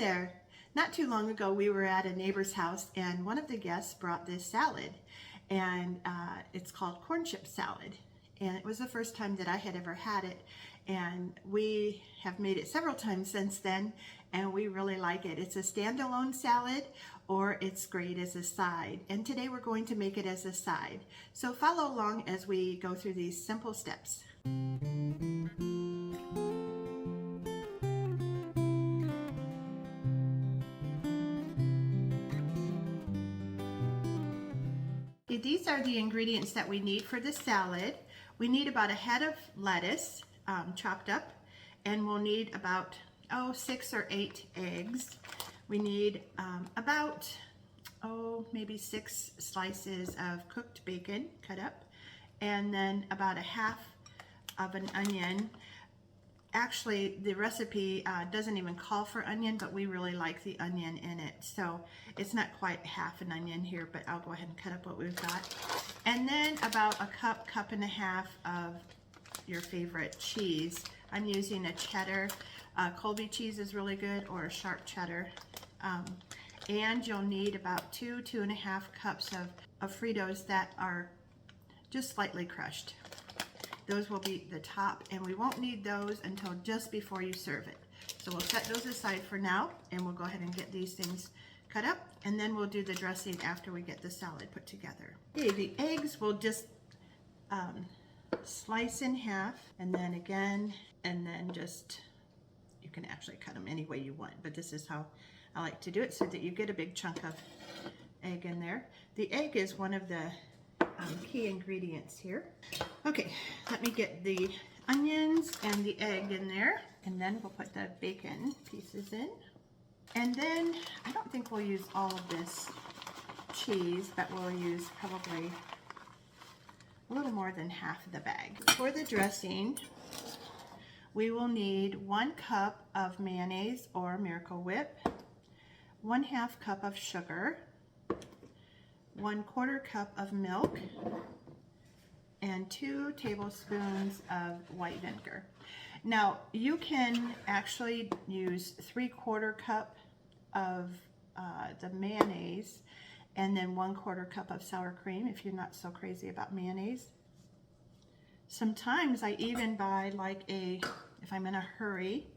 there. Not too long ago we were at a neighbor's house and one of the guests brought this salad, and it's called corn chip salad, and it was the first time that I had ever had it, and we have made it several times since then and we really like it. It's a standalone salad or it's great as a side, and today we're going to make it as a side. So follow along as we go through these simple steps. These are the ingredients that we need for the salad. We need about a head of lettuce chopped up, and we'll need about 6 or 8 eggs. We need about maybe 6 slices of cooked bacon cut up, and then about a half of an onion. Actually, the recipe doesn't even call for onion, but we really like the onion in it. So it's not quite half an onion here, but I'll go ahead and cut up what we've got. And then about a cup and a half of your favorite cheese. I'm using a cheddar. Colby cheese is really good, or a sharp cheddar. And you'll need about 2.5 cups of fritos that are just slightly crushed. Those will be the top, and we won't need those until just before you serve it. So we'll set those aside for now, and we'll go ahead and get these things cut up, and then we'll do the dressing after we get the salad put together. Okay, the eggs we'll just slice in half, and then again, and then just, you can actually cut them any way you want, but this is how I like to do it so that you get a big chunk of egg in there. The egg is one of the key ingredients here. Okay, let me get the onions and the egg in there, and then we'll put the bacon pieces in. And then I don't think we'll use all of this cheese, but we'll use probably a little more than half of the bag. For the dressing, we will need 1 cup of mayonnaise or Miracle Whip, 1/2 cup of sugar, 1/4 cup of milk, and 2 tablespoons of white vinegar. Now you can actually use 3/4 cup of the mayonnaise, and then 1/4 cup of sour cream if you're not so crazy about mayonnaise. Sometimes I even buy if I'm in a hurry,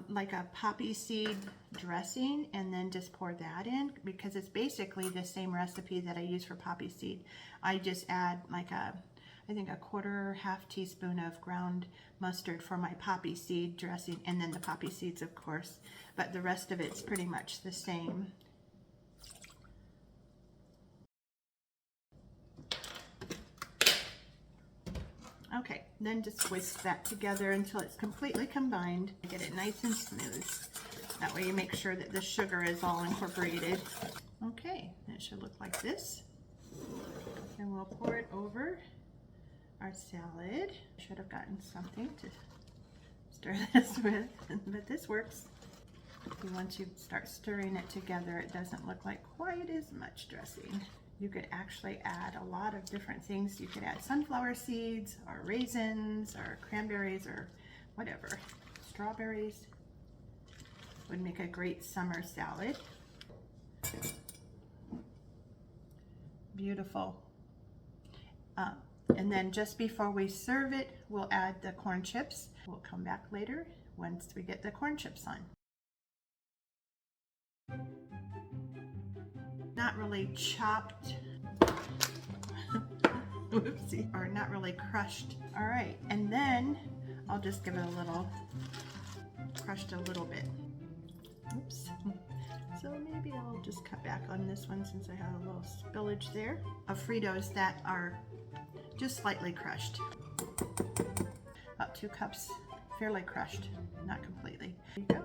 like a poppy seed dressing, and then just pour that in, because it's basically the same recipe that I use for poppy seed. I just add I think a 1/4 teaspoon of ground mustard for my poppy seed dressing, and then the poppy seeds, of course, but the rest of it's pretty much the same. Okay, then just whisk that together until it's completely combined. Get it nice and smooth. That way you make sure that the sugar is all incorporated. Okay, it should look like this. And we'll pour it over our salad. Should have gotten something to stir this with, but this works. Once you start stirring it together, it doesn't look like quite as much dressing. You could actually add a lot of different things. You could add sunflower seeds, or raisins, or cranberries, or whatever. Strawberries would make a great summer salad. Beautiful. And then just before we serve it, we'll add the corn chips. We'll come back later once we get the corn chips on. Not really chopped, whoopsie, or not really crushed. All right, and then I'll just give it a little, crushed a little bit. Oops. So maybe I'll just cut back on this one since I have a little spillage there. Of Fritos that are just slightly crushed. About 2 cups, fairly crushed, not completely. There you go.